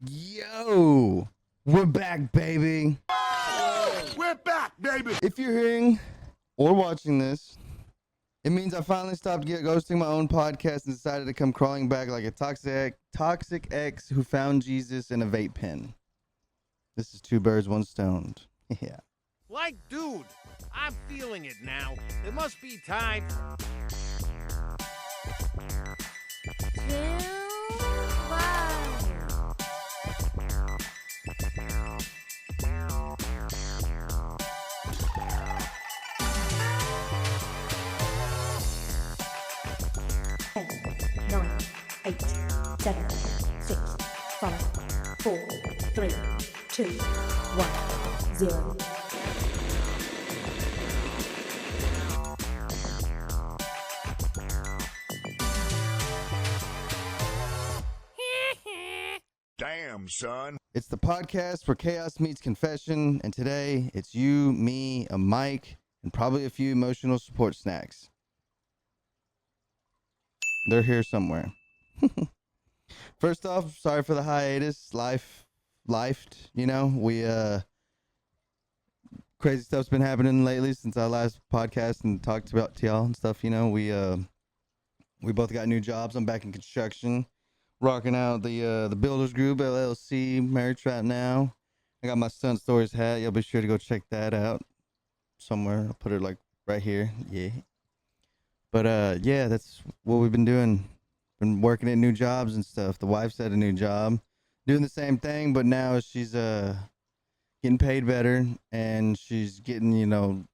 Yo, we're back, baby. We're back, baby. If you're hearing or watching this, it means I finally stopped ghosting my own podcast and decided to come crawling back like a toxic ex who found Jesus in a vape pen. This is two birds, one stoned. Yeah. Like, dude, I'm feeling it now. It must be time. Nine, 8, 7, 6, 5, 4, 3, 2, 1, 0. Damn, son. It's the podcast where chaos meets confession, and today it's you, me, a mic, and probably a few emotional support snacks. They're here somewhere. First off, sorry for the hiatus. Lifed, we crazy stuff's been happening lately since our last podcast and talked about to y'all and stuff. We both got new jobs. I'm back in construction, rocking out the Builders Group LLC merch right now. I got my Stunt Stories hat. Y'all be sure to go check that out somewhere. I'll put it like right here. Yeah. But yeah, that's what we've been doing. Been working at new jobs and stuff. The wife's at a new job, doing the same thing, but now she's getting paid better, and she's getting,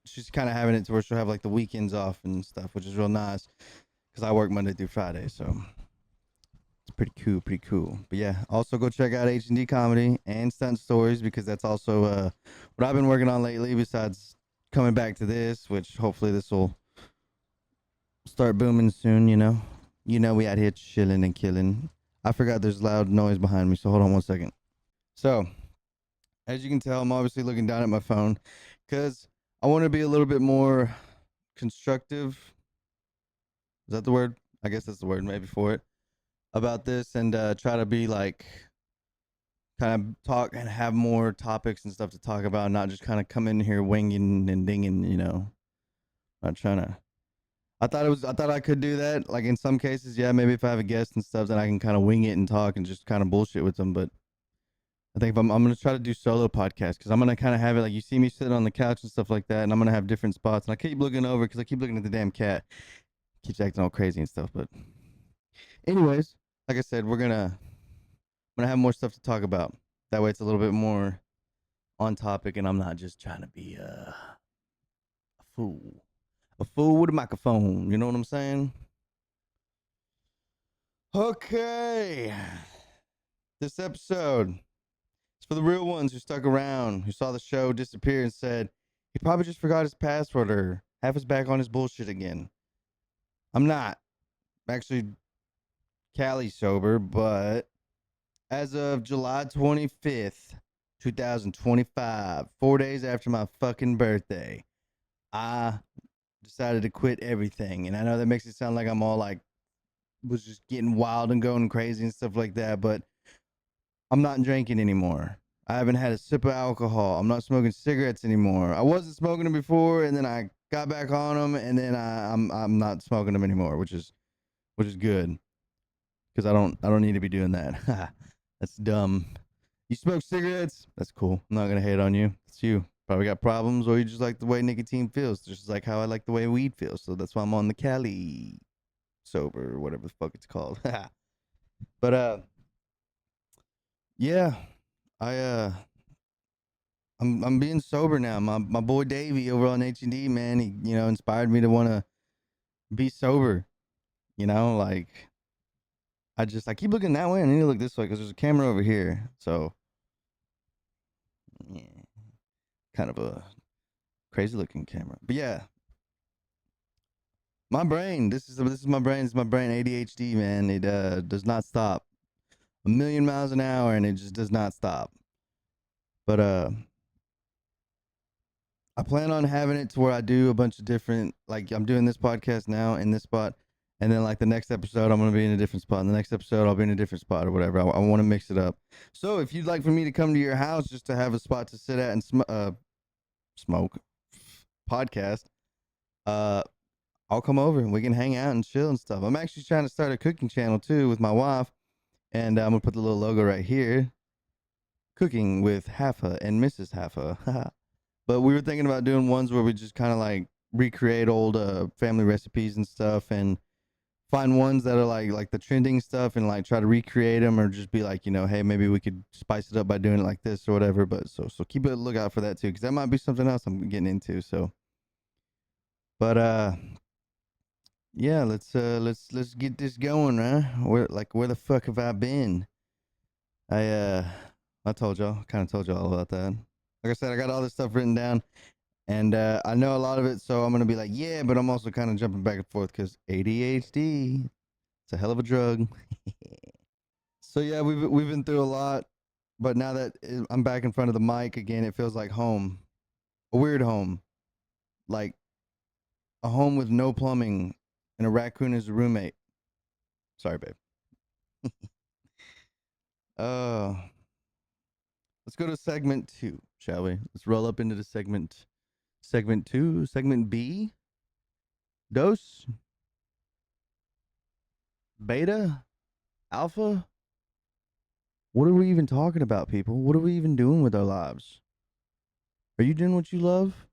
she's kind of having it to where she'll have like the weekends off and stuff, which is real nice because I work Monday through Friday, so it's pretty cool. But yeah, also go check out H&D Comedy and Stunt Stories because that's also what I've been working on lately. Besides coming back to this, which hopefully this will start booming soon. We out here chilling and killing. I forgot there's loud noise behind me, so hold on one second. So, as you can tell, I'm obviously looking down at my phone because I want to be a little bit more constructive. Is that the word? I guess that's the word maybe for it. About this and try to be like, kind of talk and have more topics and stuff to talk about, not just kind of come in here winging and dinging, Not trying to. I thought I could do that. Like in some cases, yeah, maybe if I have a guest and stuff, then I can kind of wing it and talk and just kind of bullshit with them. But I think I'm going to try to do solo podcasts because I'm going to kind of have it like you see me sitting on the couch and stuff like that. And I'm going to have different spots. And I keep looking over because I keep looking at the damn cat. Keeps acting all crazy and stuff. But anyways, like I said, I'm going to have more stuff to talk about. That way it's a little bit more on topic and I'm not just trying to be a fool. A fool with a microphone, you know what I'm saying? Okay. This episode is for the real ones who stuck around, who saw the show disappear and said, he probably just forgot his password or half his back on his bullshit again. I'm not. I'm actually Cali sober, but as of July 25th, 2025, 4 days after my fucking birthday, I decided to quit everything. And I know that makes it sound like I'm all like, was just getting wild and going crazy and stuff like that, but I'm not drinking anymore. I haven't had a sip of alcohol. I'm not smoking cigarettes anymore. I wasn't smoking them before, and then I got back on them, and then I'm not smoking them anymore, which is good because I don't need to be doing that. That's dumb. You smoke cigarettes? That's cool. I'm not gonna hate on you. It's you. Probably got problems, or you just like the way nicotine feels, just like how I like the way weed feels. So that's why I'm on the Cali sober, or whatever the fuck it's called. But yeah, I'm being sober now. My boy Davey over on H&D, man, he inspired me to want to be sober. Like I keep looking that way and I need to look this way because there's a camera over here. So yeah, kind of a crazy looking camera. But yeah, my brain. This is my brain. This is my brain. ADHD, man. It does not stop. A million miles an hour, and it just does not stop. But I plan on having it to where I do a bunch of different. Like I'm doing this podcast now in this spot, And then like the next episode, I'm gonna be in a different spot. And the next episode, I'll be in a different spot or whatever. I want to mix it up. So if you'd like for me to come to your house just to have a spot to sit at and smoke podcast, uh, I'll come over and we can hang out and chill and stuff. I'm actually trying to start a cooking channel too with my wife, and I'm gonna put the little logo right here. Cooking with Haffa and Mrs. Haffa. But we were thinking about doing ones where we just kind of like recreate old family recipes and stuff, and find ones that are like the trending stuff and like try to recreate them, or just be like, hey, maybe we could spice it up by doing it like this or whatever. But so keep a lookout for that too, because that might be something else I'm getting into. So, but yeah, let's get this going, right? Where the fuck have I been? I told y'all, kind of told y'all all about that. Like I said, I got all this stuff written down, and I know a lot of it, so I'm gonna be like, yeah, but I'm also kind of jumping back and forth because ADHD, it's a hell of a drug. So yeah, we've been through a lot, but now that I'm back in front of the mic again, it feels like home, a weird home, like a home with no plumbing and a raccoon as a roommate. Sorry, babe. Uh, let's go to segment 2, shall we? Let's roll up into the segment 2, segment B. Dose, beta, alpha. What are we even talking about, people? What are we even doing with our lives? Are you doing what you love?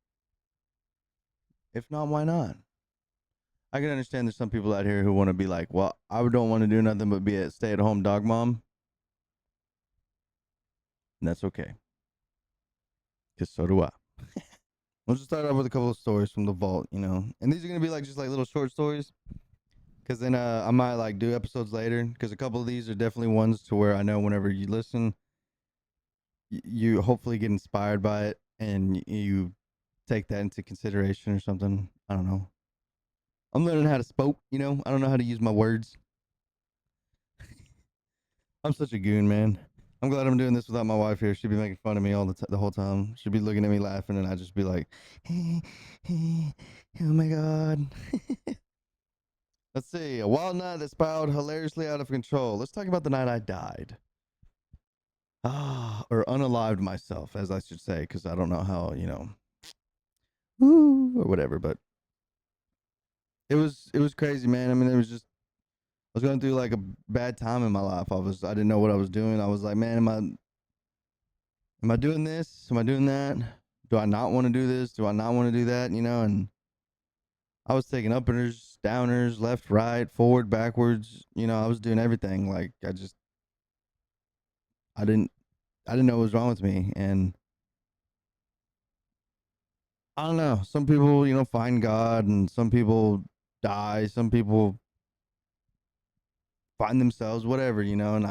If not, why not? I can understand there's some people out here who want to be like, well, I don't want to do nothing but be a stay-at-home dog mom. And that's okay. Because so do I. Let's just start off with a couple of stories from the vault, And these are going to be like just like little short stories. Because then I might like do episodes later. Because a couple of these are definitely ones to where I know whenever you listen, you hopefully get inspired by it. And you take that into consideration or something. I don't know. I'm learning how to spoke, I don't know how to use my words. I'm such a goon, man. I'm glad I'm doing this without my wife here. She'd be making fun of me all the whole time. She'd be looking at me laughing, and I'd just be like, hey, hey, oh my God. Let's see. A wild night that spiraled hilariously out of control. Let's talk about the night I died. Or unalived myself, as I should say, because I don't know how, woo, or whatever, but it was crazy, man. I mean, it was just, I was going through like a bad time in my life. I didn't know what I was doing. I was like, man, am I doing this? Am I doing that? Do I not want to do this? Do I not want to do that? And I was taking uppers, downers, left, right, forward, backwards. I was doing everything. Like I didn't know what was wrong with me. And I don't know. Some people, find God, and some people die. Some people find themselves, whatever, and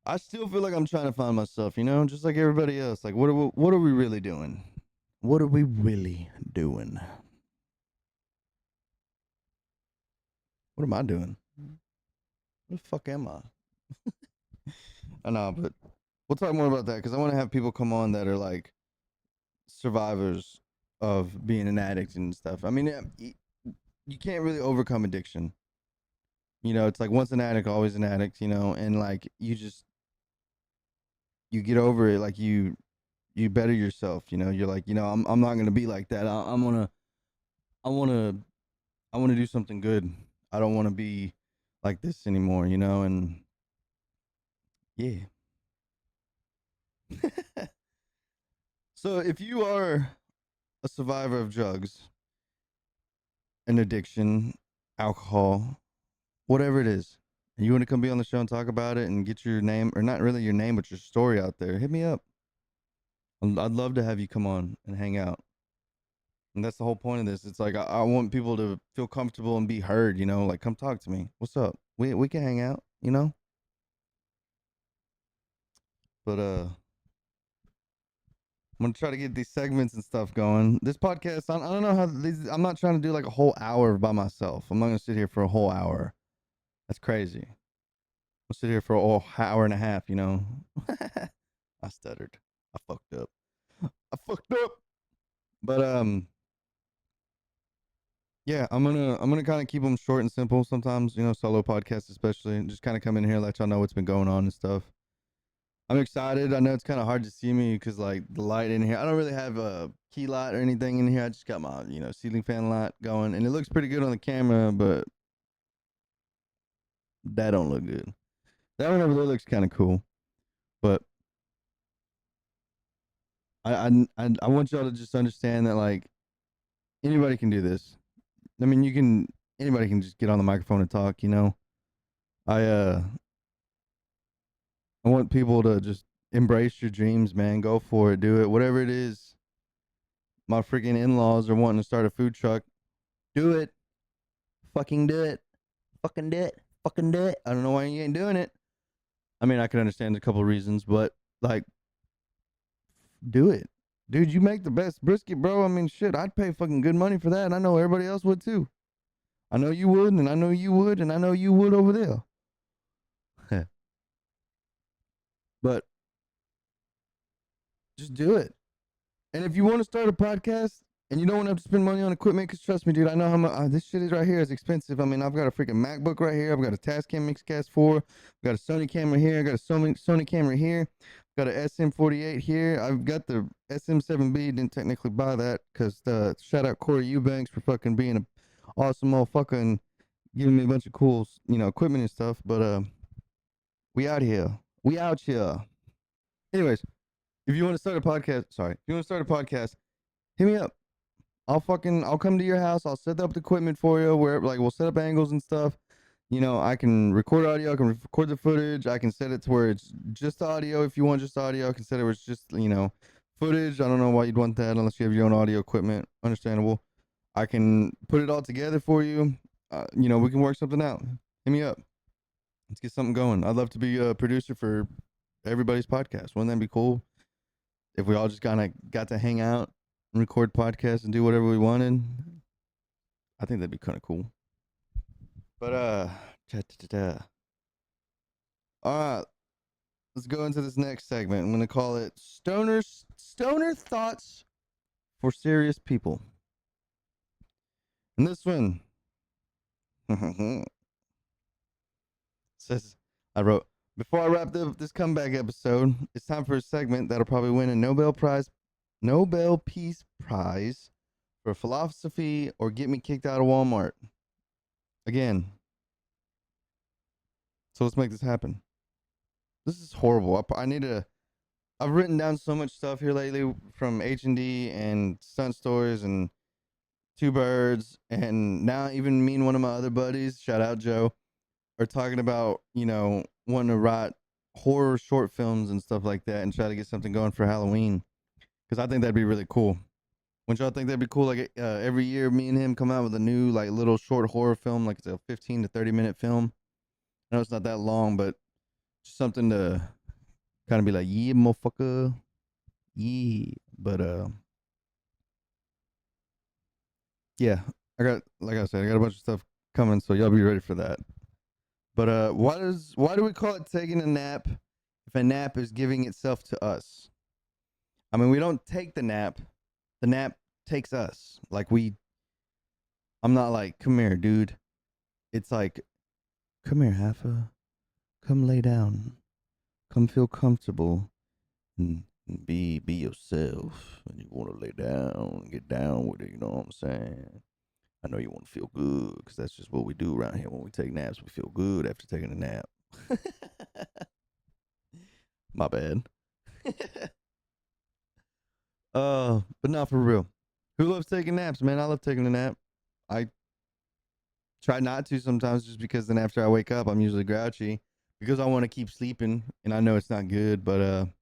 I still feel like I'm trying to find myself, just like everybody else. Like, what are we really doing? What are we really doing? What am I doing? What the fuck am I? I know, but we'll talk more about that because I want to have people come on that are like survivors of being an addict and stuff. I mean, you can't really overcome addiction. It's like once an addict, always an addict, and like you get over it, like you better yourself, you're like, I'm not gonna be like that. I wanna I wanna do something good. I don't wanna be like this anymore, and yeah. So if you are a survivor of drugs, an addiction, alcohol, whatever it is, and you want to come be on the show and talk about it and get your name, or not really your name, but your story out there, hit me up. I'd love to have you come on and hang out. And that's the whole point of this. It's like I want people to feel comfortable and be heard, like come talk to me. What's up? We can hang out, But I'm gonna try to get these segments and stuff going. This podcast, I don't know how these. I'm not trying to do like a whole hour by myself. I'm not gonna sit here for a whole hour. That's crazy. I'll sit here for a whole hour and a half. I stuttered. I fucked up. I fucked up. But yeah, I'm gonna kind of keep them short and simple sometimes, solo podcasts especially, and just kind of come in here, let y'all know what's been going on and stuff. I'm excited. I know it's kind of hard to see me because like the light in here. I don't really have a key light or anything in here. I just got my ceiling fan light going, and it looks pretty good on the camera, but that don't look good. That one over there looks kind of cool, but I want y'all to just understand that like anybody can do this. I mean, anybody can just get on the microphone and talk. I I want people to just embrace your dreams, man. Go for it. Do it. Whatever it is. My freaking in-laws are wanting to start a food truck. Do it. Fucking do it. Fucking do it. Fucking do it. I don't know why you ain't doing it. I mean, I can understand a couple reasons, but like, do it. Dude, you make the best brisket, bro. I mean, shit, I'd pay fucking good money for that, and I know everybody else would too. I know you would, and I know you would, and I know you would over there. But just do it. And if you want to start a podcast and you don't want to have to spend money on equipment, because trust me, dude, I know how much this shit is right here is expensive. I mean, I've got a freaking MacBook right here. I've got a Tascam Mixcast 4. I've got a Sony camera here. I got a Sony camera here. I've got a SM48 here. I've got the SM7B. Didn't technically buy that because shout out Corey Eubanks for fucking being an awesome motherfucker and giving me a bunch of cool, equipment and stuff. But we out here. We out here. Anyways, if you want to start a podcast, hit me up. I'll come to your house. I'll set up the equipment for you where like we'll set up angles and stuff. I can record audio, I can record the footage, I can set it to where it's just audio if you want just audio. I can set it where it's just, footage. I don't know why you'd want that unless you have your own audio equipment. Understandable. I can put it all together for you. We can work something out. Hit me up. Let's get something going. I'd love to be a producer for everybody's podcast. Wouldn't that be cool? If we all just kind of got to hang out and record podcasts and do whatever we wanted, I think that'd be kind of cool. But all right, let's go into this next segment. I'm gonna call it stoner thoughts for serious people. And this one says, I wrote, before I wrap up this comeback episode, it's time for a segment that'll probably win a Nobel Peace Prize for philosophy or get me kicked out of Walmart. Again. So let's make this happen. This is horrible. I've written down so much stuff here lately from H&D and Stunt Stories and Two Birds, and now even me and one of my other buddies, shout out Joe, are talking about, wanting to write horror short films and stuff like that and try to get something going for Halloween. Because I think that'd be really cool. Wouldn't y'all think that'd be cool? Like every year, me and him come out with a new like little short horror film, like it's a 15 to 30-minute film. I know it's not that long, but just something to kind of be like, yeah, motherfucker, yeah. But yeah, like I said, I got a bunch of stuff coming, so y'all be ready for that. But why do we call it taking a nap if a nap is giving itself to us? I mean, we don't take the nap takes us. I'm not like, come here, dude. It's like, come here, Haifa. Come lay down. Come feel comfortable and be yourself. And you want to lay down and get down with it, you know what I'm saying? I know you want to feel good because that's just what we do around here. When we take naps, we feel good after taking a nap. My bad. But not for real. Who loves taking naps, man? I love taking a nap. I try not to sometimes just because then after I wake up, I'm usually grouchy because I want to keep sleeping and I know it's not good, but I'm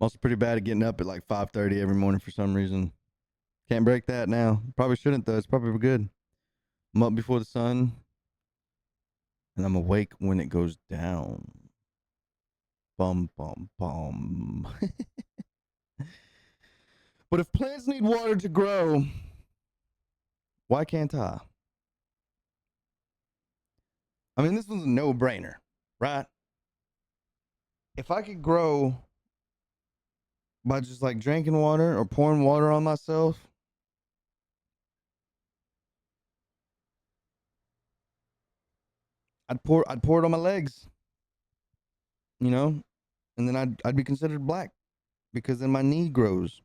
also pretty bad at getting up at like 5:30 every morning for some reason. Can't break that now. Probably shouldn't though. It's probably good. I'm up before the sun and I'm awake when it goes down. Bum, bum, bum. But if plants need water to grow, why can't I? I mean, this one's a no-brainer, right? If I could grow by just like drinking water or pouring water on myself, I'd pour it on my legs, you know, and then I'd be considered black because then my knee grows.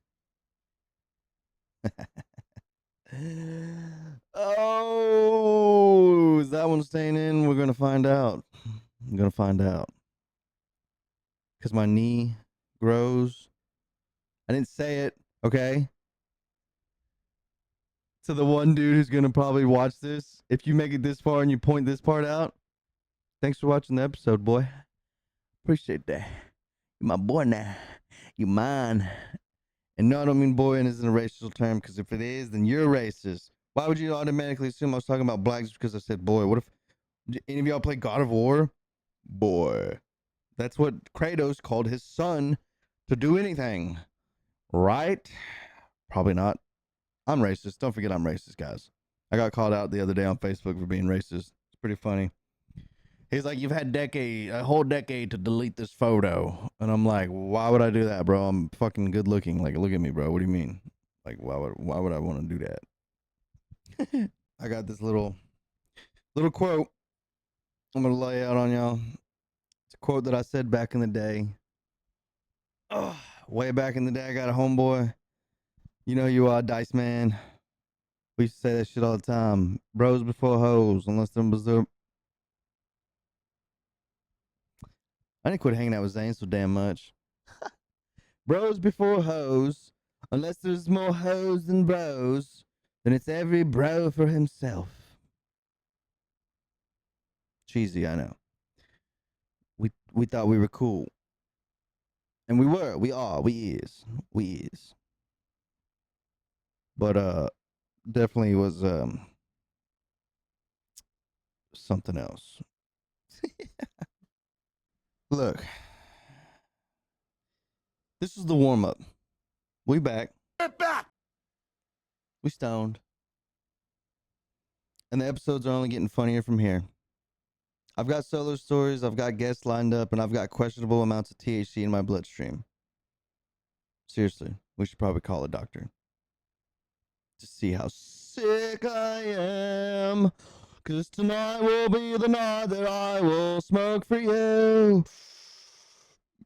Oh, is that one staying in? We're gonna find out. I'm gonna find out because my knee grows. I didn't say it, okay? To the one dude who's gonna probably watch this, if you make it this far and you point this part out, thanks for watching the episode, boy. Appreciate that. You're my boy now. You mine. And no, I don't mean boy and isn't a racial term, because if it is, then you're racist. Why would you automatically assume I was talking about blacks because I said boy? What if any of y'all play God of War? Boy. That's what Kratos called his son to do anything. Right? Probably not. I'm racist. Don't forget I'm racist, guys. I got called out the other day on Facebook for being racist. It's pretty funny. He's like, you've had a whole decade to delete this photo. And I'm like, why would I do that, bro? I'm fucking good looking. Like, look at me, bro. What do you mean? Like, why would I want to do that? I got this little quote I'm gonna lay out on y'all. It's a quote that I said back in the day. Oh, way back in the day, I got a homeboy. You know you are, Dice Man. We used to say that shit all the time. Bros before hoes, unless them was the. I didn't quit hanging out with Zane so damn much. Bros before hoes, unless there's more hoes than bros, then it's every bro for himself. Cheesy, I know. We thought we were cool. And we were, we are, we is. But definitely was something else. Look. This is the warm up. We back. Get back! We stoned. And the episodes are only getting funnier from here. I've got solo stories, I've got guests lined up, and I've got questionable amounts of THC in my bloodstream. Seriously, we should probably call a doctor to see how sick I am. 'Cause tonight will be the night that I will smoke for you.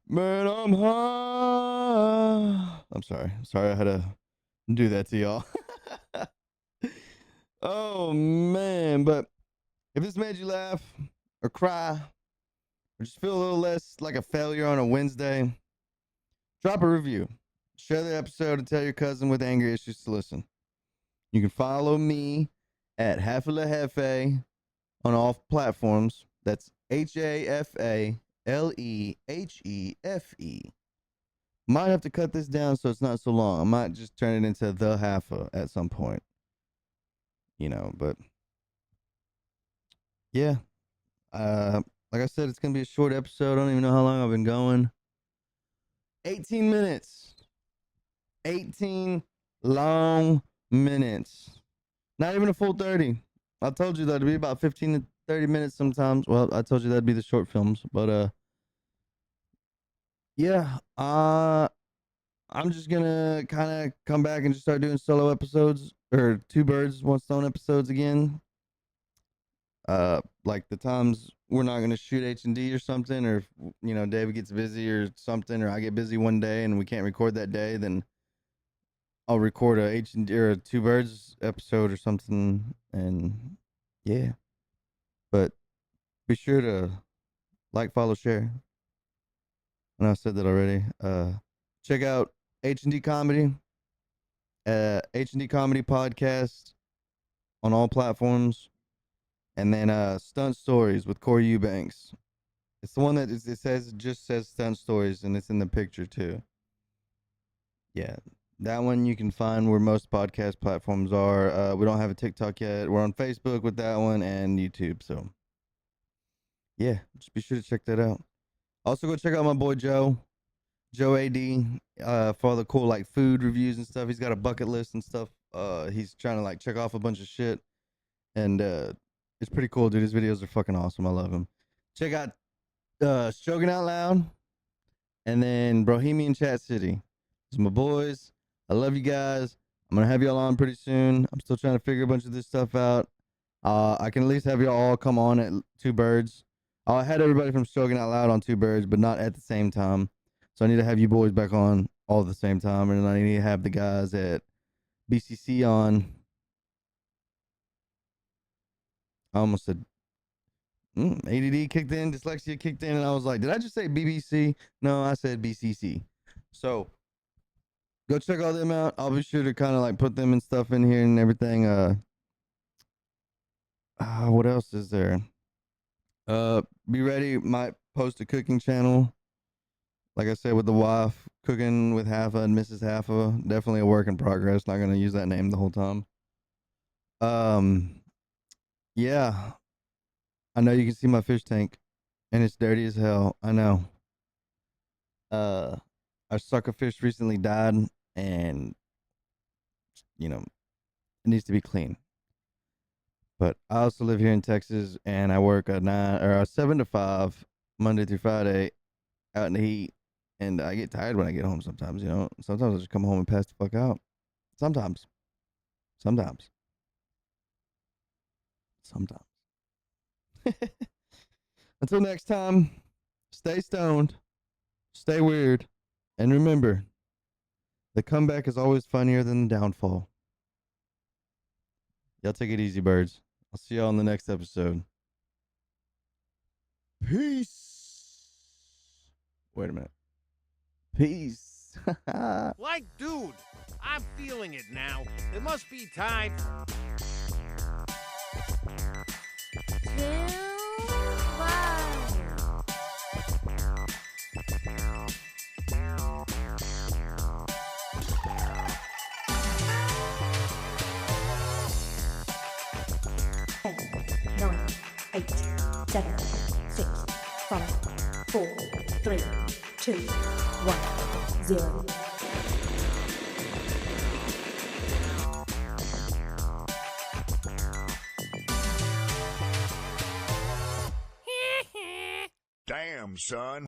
Man, I'm high. I'm sorry. Sorry I had to do that to y'all. Oh, man. But if this made you laugh or cry or just feel a little less like a failure on a Wednesday, drop a review. Share the episode and tell your cousin with anger issues to listen. You can follow me at Hafalehefe on all platforms. That's HAFALEHEFE. Might have to cut this down so it's not so long. I might just turn it into the Hafa at some point. You know, but yeah. Like I said, it's gonna be a short episode. I don't even know how long I've been going. 18 minutes. 18 long minutes. Not even a full 30. I told you that it'd be about 15 to 30 minutes sometimes. Well, I told you that'd be the short films, but yeah, I'm just gonna kind of come back and just start doing solo episodes or two birds, one stone episodes again. Like the times we're not gonna shoot H&D or something, or if, you know, David gets busy or something, or I get busy one day and we can't record that day, then I'll record a H&D or a two birds episode or something, and yeah. But be sure to like, follow, share. I know I said that already. Check out H&D Comedy, H&D Comedy Podcast on all platforms. And then Stunt Stories with Corey Eubanks. It's the one that just says Stunt Stories, and it's in the picture too. Yeah, that one you can find where most podcast platforms are. We don't have a TikTok yet. We're on Facebook with that one and YouTube. So yeah, just be sure to check that out. Also, go check out my boy Joe AD, for all the cool like food reviews and stuff. He's got a bucket list and stuff. He's trying to like check off a bunch of shit, and it's pretty cool, dude. His videos are fucking awesome. I love him. Check out Stroking Out Loud, and then Bohemian Chat City. These are my boys. I love you guys. I'm gonna have y'all on pretty soon. I'm still trying to figure a bunch of this stuff out. I can at least have y'all all come on at Two Birds. I had everybody from Stroking Out Loud on Two Birds, but not at the same time. So I need to have you boys back on all at the same time, and then I need to have the guys at BCC on. I almost said ADD kicked in, dyslexia kicked in, and I was like, did I just say BBC? No, I said BCC. So go check all them out. I'll be sure to kind of like put them and stuff in here and everything. What else is there? Be ready. Might post a cooking channel. Like I said, with the wife, cooking with Haffa and Mrs. Haffa. Definitely a work in progress. Not gonna use that name the whole time. Yeah. I know you can see my fish tank, and it's dirty as hell. I know. Our sucker fish recently died, and it needs to be clean. But I also live here in Texas, and I work a 7 to 5 Monday through Friday out in the heat, and I get tired when I get home sometimes. Sometimes I just come home and pass the fuck out. Sometimes. Until next time, stay stoned, stay weird, and remember, the comeback is always funnier than the downfall. Y'all take it easy, birds. I'll see y'all in the next episode. Peace. Wait a minute. Peace. Like, dude, I'm feeling it now. It must be time. Nine, 8, 7, 6, 5, 4, 3, 2, 1, 0. Damn, son.